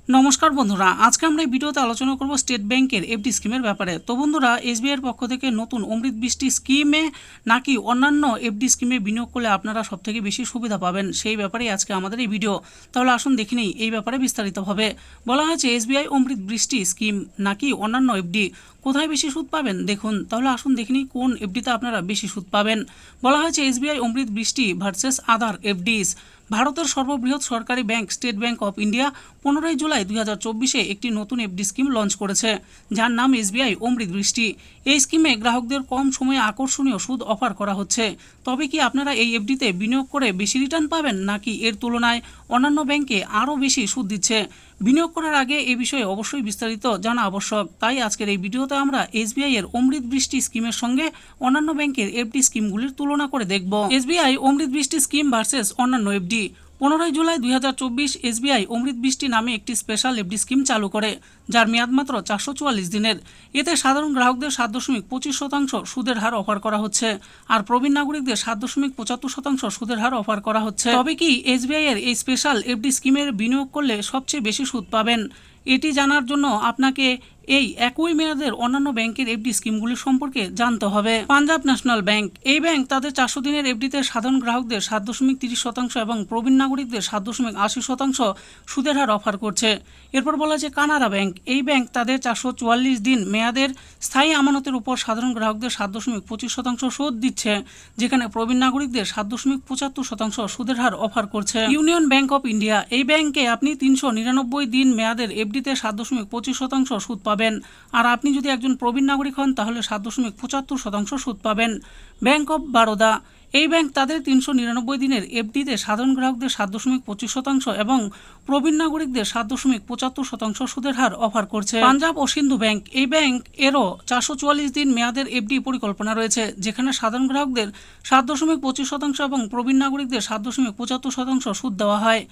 নমস্কার বন্ধুরা, আজকে আমরা এই ভিডিওতে আলোচনা করব স্টেট ব্যাংকের এফডি স্কিমের ব্যাপারে। তো বন্ধুরা, এসবিআই এর পক্ষ থেকে নতুন অমৃত বৃষ্টি স্কিমে নাকি অন্যান্য এফডি স্কিমে বিনিয়োগ করলে আপনারা সবথেকে বেশি সুবিধা পাবেন, সেই ব্যাপারেই আজকে আমাদের এই ভিডিও। তাহলে আসুন দেখে নিই এই ব্যাপারে বিস্তারিতভাবে। বলা হয়েছে এসবিআই অমৃত বৃষ্টি স্কিম নাকি অন্যান্য এফডি, কোথায় বেশি সুদ পাবেন দেখুন। তাহলে আসুন দেখে নিই কোন এফডিতে আপনারা বেশি সুদ পাবেন। বলা হয়েছে এসবিআই অমৃত বৃষ্টি ভার্সেস আদার এফডিস। ভারতের সর্ববৃহৎ সরকারি bank state bank of India 15 July 2024 একটি নতুন এফডি স্কিম লঞ্চ করেছে, যার নাম এসবিআই অমৃত বৃষ্টি। এই স্কিমে গ্রাহকদের কম সময়ে আকর্ষণীয় সুদ অফার করা হচ্ছে। তবে কি আপনারা এই এফডিতে বিনিয়োগ করে বেশি রিটার্ন পাবেন, নাকি এর তুলনায় অন্যান্য ব্যাংকে আরও বেশি সুদ দিচ্ছে? বিনিয়োগ করার আগে এই বিষয়ে অবশ্যই বিস্তারিত জানা আবশ্যক। তাই আজকের এই ভিডিওতে আমরা এসবিআই এর অমৃত বৃষ্টি স্কিমের সঙ্গে অন্যান্য ব্যাংকের এফডি স্কিমগুলির তুলনা করে দেখব। এসবিআই অমৃত বৃষ্টি স্কিম ভার্সেস অন্যান্য এফডি। 15 জুলাই 2024 এসবিআই অমৃত বৃষ্টি নামে একটি স্পেশাল এফডি স্কিম চালু করে, যার মেয়াদ মাত্র 444 দিনের। এতে সাধারণ গ্রাহকদের 7.25% সুদের হার অফার করা হচ্ছে, আর প্রবীণ নাগরিকদের 7.75% সুদের হার অফার করা হচ্ছে। তবে কি এসবিআই এর এই স্পেশাল এফডি স্কিমের বিনিয়োগ করলে সবচেয়ে বেশি সুদ পাবেন? এটি জানার জন্য আপনাকে এই একই মেয়াদের অন্যান্য ব্যাংকের এফডি স্কিমগুলি সম্পর্কে জানতে হবে। পাঞ্জাব ন্যাশনাল ব্যাংক, এই ব্যাংক তাদের 400 দিনের এফডিতে সাধারণ গ্রাহকদের 7.30% এবং প্রবীণ নাগরিকদের 7.80% সুদের হার অফার করছে। এরপর বলা আছে কানাড়া ব্যাংক, এই ব্যাংক তাদের 444 দিন মেয়াদের স্থায়ী আমানতের উপর সাধারণ গ্রাহকদের 7.25% সুদ দিচ্ছে, যেখানে প্রবীণ নাগরিকদের 7.75% সুদের হার অফার করছে। ইউনিয়ন ব্যাংক অফ ইন্ডিয়া, এই ব্যাংকে আপনি 399 দিন মেয়াদের এফডিতে 7.25% সুদ পাবেন, আর আপনি যদি একজন প্রবীণ নাগরিক হন তাহলে 7.75% সুদ পাবেন। ব্যাংক অফ বারোদা, এই ব্যাংক তাদের 399 দিনের এফডিতে সাধারণ গ্রাহকদের 7.25% এবং প্রবীণ নাগরিকদের 7.75% সুদের হার অফার করছে। পাঞ্জাব ও সিন্ধু ব্যাংক, এই ব্যাংক এরও 444 দিন মেয়াদের এফডি পরিকল্পনা রয়েছে, যেখানে সাধারণ গ্রাহকদের 7.25% এবং প্রবীণ নাগরিকদের 7.75% সুদ দেওয়া হয়।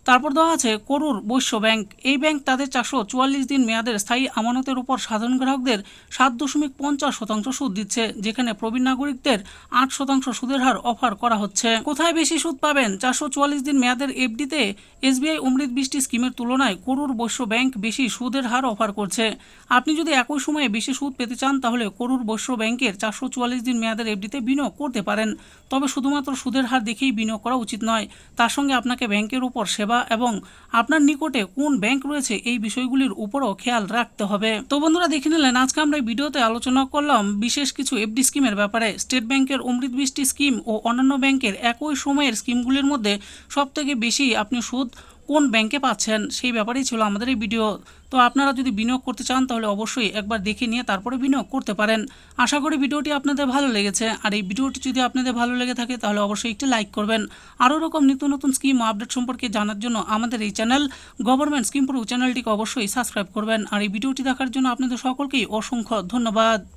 তারপর দেওয়া আছে করুর বৈশ্য ব্যাংক, এই ব্যাংক তাদের 444 দিন মেয়াদের স্থায়ী আমানতের উপর সাধারণ গ্রাহকদের 7.50% সুদ দিচ্ছে, যেখানে প্রবীণ নাগরিকদের 8% সুদের হার অফার করা হচ্ছে। কোথায় বেশি সুদ পাবেন? 444 দিন মেয়াদের এফডিতে এসবিআই অমৃত বৃষ্টি স্কিমের তুলনায় করুর বৈশ্য ব্যাংক বেশি সুদের হার অফার করছে। আপনি যদি একই সময়ে বেশি সুদ পেতে চান তাহলে করুর বৈশ্য ব্যাংকের 444 দিন মেয়াদের এফডিতে বিনিয়োগ করতে পারেন। তবে শুধুমাত্র সুদের হার দেখেই বিনিয়োগ করা উচিত নয়, তার সঙ্গে আপনাকে ব্যাংকের উপর সেবা এবং আপনার নিকটে কোন ব্যাংক রয়েছে এই বিষয়গুলির উপরও খেয়াল রাখতে হবে। তো বন্ধুরা, দেখে নিলেন আজকে আমরা এই ভিডিওতে আলোচনা করলাম বিশেষ কিছু এফডি স্কিমের ব্যাপারে। স্টেট ব্যাংকের অমৃত বৃষ্টি স্কিম ও অন্যান্য ব্যাংকের একই সময়ের স্কিমগুলির মধ্যে সবথেকে বেশি আপনি সুদ কোন ব্যাংকে পাচ্ছেন, সেই ব্যাপারেই ছিল আমাদের এই ভিডিও। তো আপনারা যদি বিনিয়োগ করতে চান তাহলে অবশ্যই একবার দেখে নিয়ে তারপরে বিনিয়োগ করতে পারেন। আশা করি ভিডিওটি আপনাদের ভালো লেগেছে, আর এই ভিডিওটি যদি আপনাদের ভালো লেগে থাকে তাহলে অবশ্যই একটি লাইক করবেন। আরও এরকম নিত্য নতুন স্কিম আপডেট সম্পর্কে জানার জন্য আমাদের এই চ্যানেল গভর্নমেন্ট স্কিম প্রো চ্যানেলটিকে অবশ্যই সাবস্ক্রাইব করবেন। আর এই ভিডিওটি দেখার জন্য আপনাদের সকলকেই অসংখ্য ধন্যবাদ।